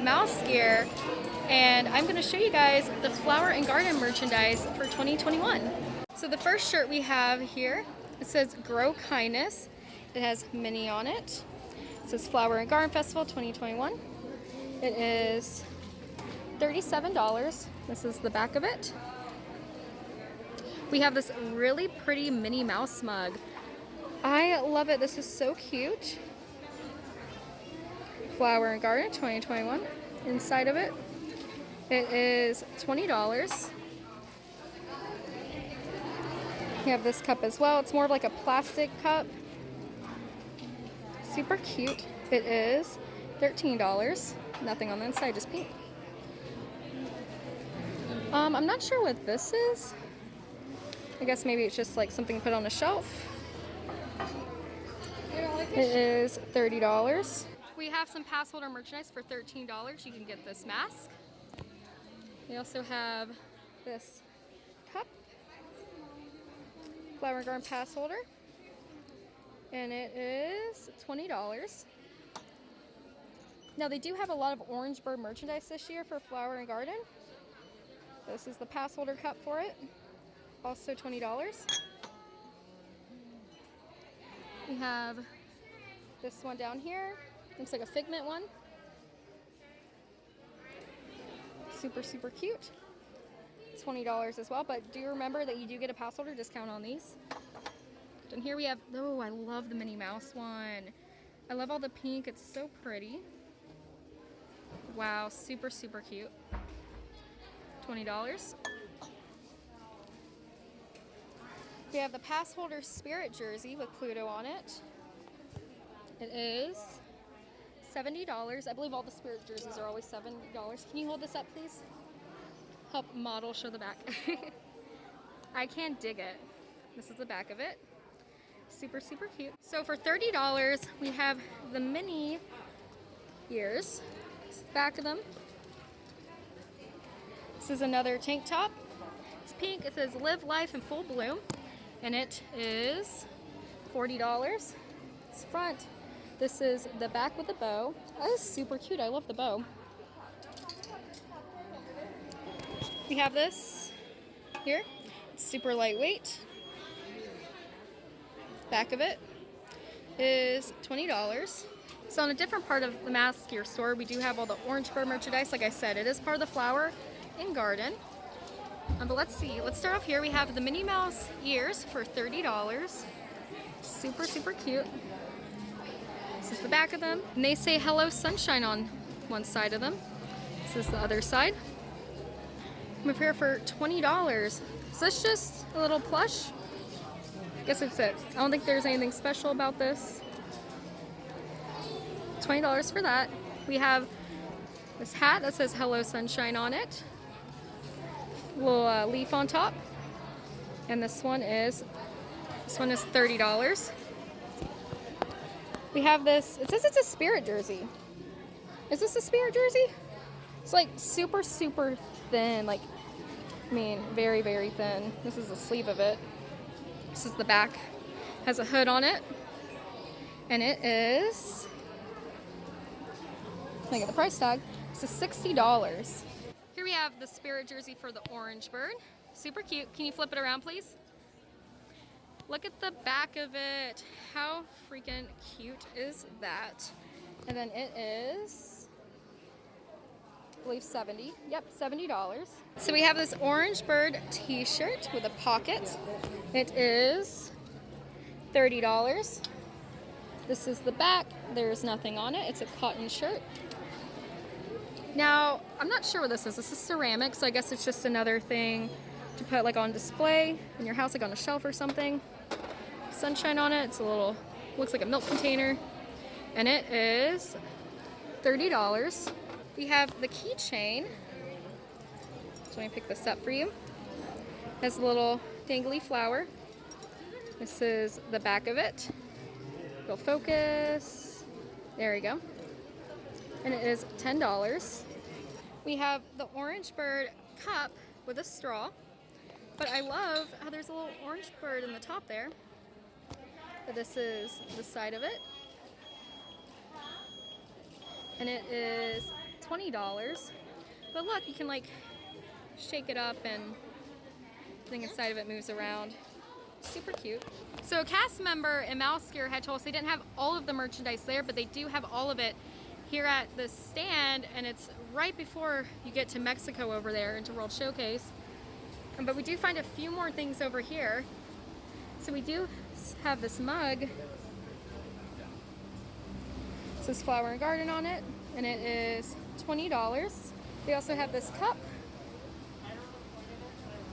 mouse gear, and I'm going to show you guys the flower and garden merchandise for 2021. So the first shirt we have here, it says Grow Kindness. It has Minnie on it. It says Flower and Garden Festival 2021. It is $37. This is the back of it. We have this really pretty Minnie Mouse mug. I love it. This is so cute. Flower and Garden 2021. Inside of it, it is $20. You have this cup as well. It's more of like a plastic cup. Super cute. It is $13. Nothing on the inside, just pink. I'm not sure what this is. I guess maybe it's just like something put on a shelf. It is $30. We have some pass holder merchandise for $13. You can get this mask. We also have this cup, flower and garden pass holder, and it is $20. Now they do have a lot of Orange Bird merchandise this year for flower and garden. This is the pass holder cup for it, also $20. We have this one down here. Looks like a Figment one. Super, super cute. $20 as well, but do remember that you do get a pass holder discount on these. And here we have, oh, I love the Minnie Mouse one. I love all the pink, it's so pretty. Wow, super, super cute. $20. We have the pass holder spirit jersey with Pluto on it. It is $70. I believe all the spirit jerseys are always $70. Can you hold this up, please? Help model show the back. I can't dig it. This is the back of it. Super, super cute. So for $30, we have the Minnie ears. This is the back of them. This is another tank top. It's pink. It says Live Life in Full Bloom. And it is $40. It's front. This is the back with the bow. That is super cute. I love the bow. We have this here. It's super lightweight. Back of it is $20. So on a different part of the mask gear store, we do have all the Orange Bird merchandise. Like I said, it is part of the flower and garden. But let's see. Let's start off here. We have the Minnie Mouse ears for $30. Super, super cute. This is the back of them. And they say Hello Sunshine on one side of them. This is the other side. I'm up here for $20. So it's just a little plush. I guess that's it. I don't think there's anything special about this. $20 for that. We have this hat that says Hello Sunshine on it. Little leaf on top. And this one is $30. We have this, it says it's a spirit jersey. Is this a spirit jersey? It's like super, super thin, like, I mean, very, very thin. This is the sleeve of it. This is the back. Has a hood on it. And it is, let me get the price tag. This is $60. Here we have the spirit jersey for the Orange Bird. Super cute. Can you flip it around, please? Look at the back of it. How freaking cute is that? And then it is, I believe, $70. Yep, $70. So we have this Orange Bird t-shirt with a pocket. It is $30. This is the back. There's nothing on it. It's a cotton shirt. Now, I'm not sure what this is. This is ceramic, so I guess it's just another thing to put like on display in your house, like on a shelf or something. Sunshine on it. It's a little, looks like a milk container. And it is $30. We have the keychain. So let me pick this up for you. It has a little dangly flower. This is the back of it. It'll focus. There we go. And it is $10. We have the Orange Bird cup with a straw. But I love how there's a little orange bird in the top there. But this is the side of it. And it is $20. But look, you can like shake it up and the thing inside of it moves around. Super cute. So a cast member in Mouse Gear had told us they didn't have all of the merchandise there, but they do have all of it here at the stand, and it's right before you get to Mexico over there into World Showcase. But we do find a few more things over here. So we do have this mug. It says Flower and Garden on it, and it is $20. They also have this cup.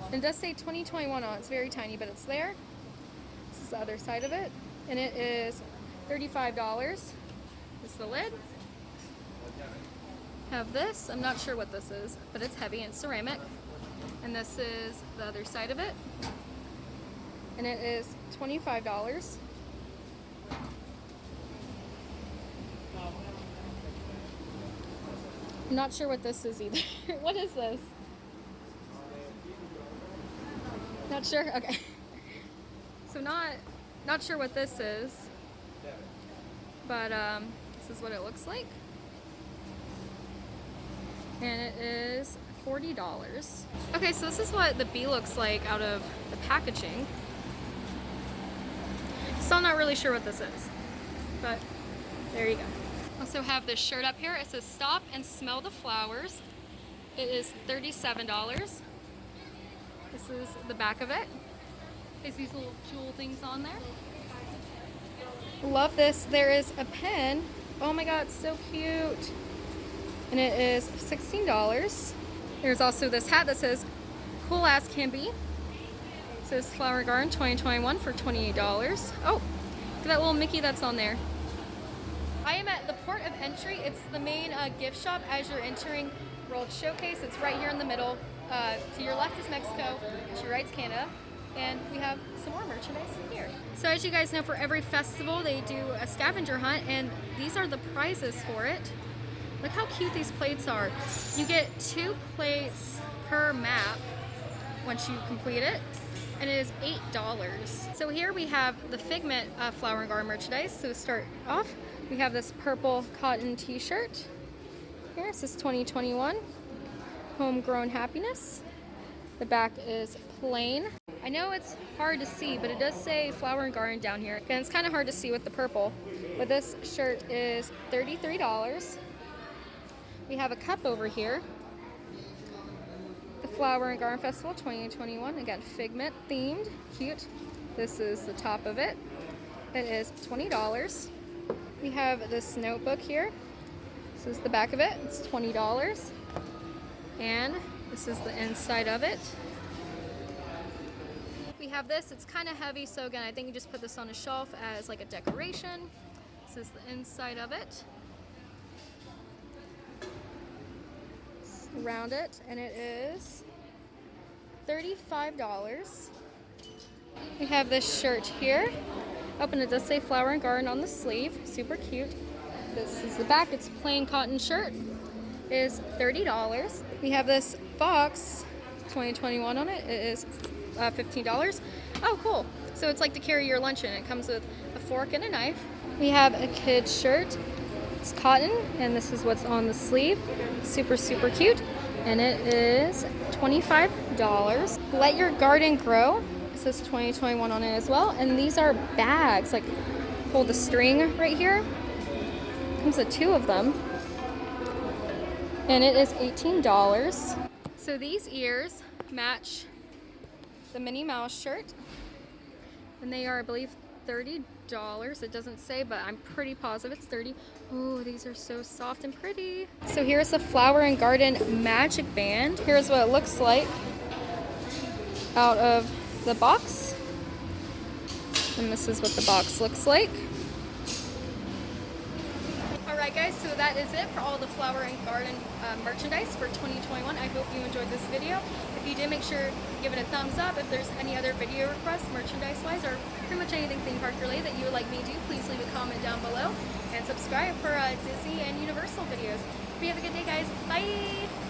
And it does say 2021 on it. It's very tiny, but it's there. This is the other side of it. And it is $35. This is the lid. Have this. I'm not sure what this is, but it's heavy and it's ceramic. And this is the other side of it. And it is $25. I'm not sure what this is either. What is this? Not sure? Okay. So not sure what this is, but this is what it looks like. And it is $40. Okay, so this is what the bee looks like out of the packaging. Still not really sure what this is, but there you go. Also have this shirt up here. It says Stop and Smell the Flowers. It is $37. This is the back of it. There's these little jewel things on there. Love this. There is a pen. Oh my god, it's so cute. And it is $16. There's also this hat that says Cool As Can Be. It says Flower Garden 2021 for $28. Oh, look at that little Mickey that's on there. I am at the port of entry. It's the main gift shop as you're entering World Showcase. It's right here in the middle. To your left is Mexico, to your right is Canada, and we have some more merchandise here. So as you guys know, for every festival they do a scavenger hunt, and these are the prizes for it. Look how cute these plates are. You get 2 plates per map once you complete it, and it is $8. So here we have the Figment Flower and Garden merchandise. So to start off, we have this purple cotton t-shirt. Here it says 2021. Homegrown Happiness. The back is plain. I know it's hard to see, but it does say Flower and Garden down here. And it's kind of hard to see with the purple. But this shirt is $33. We have a cup over here. The Flower and Garden Festival 2021. Again, Figment themed. Cute. This is the top of it. It is $20. We have this notebook here. This is the back of it. It's $20. And this is the inside of it. We have this. It's kind of heavy, so again, I think you just put this on a shelf as like a decoration. This is the inside of it. Around it, and it is $35. We have this shirt here. Open, it does say Flower and Garden on the sleeve. Super cute. This is the back. It's plain cotton shirt. It is $30. We have this box, 2021 on it. It is $15. Oh, cool. So it's like to carry your lunch in. It comes with a fork and a knife. We have a kid's shirt. It's cotton, and this is what's on the sleeve. Super, super cute. And it is $25. Let Your Garden Grow. It says 2021 on it as well. And these are bags, like pull the string right here. Comes with 2 of them. And it is $18. So these ears match the Minnie Mouse shirt. And they are, I believe, $30. It doesn't say, but I'm pretty positive it's $30. Oh, these are so soft and pretty. So here's the Flower and Garden Magic Band. Here's what it looks like out of the box. And this is what the box looks like. Alright guys, so that is it for all the Flower and Garden merchandise for 2021. I hope you enjoyed this video. If you did, make sure to give it a thumbs up. If there's any other video requests, merchandise-wise, or pretty much anything theme park related that you would like me to do, please leave a comment down below. And subscribe for Disney and Universal videos. Hope you have a good day, guys. Bye!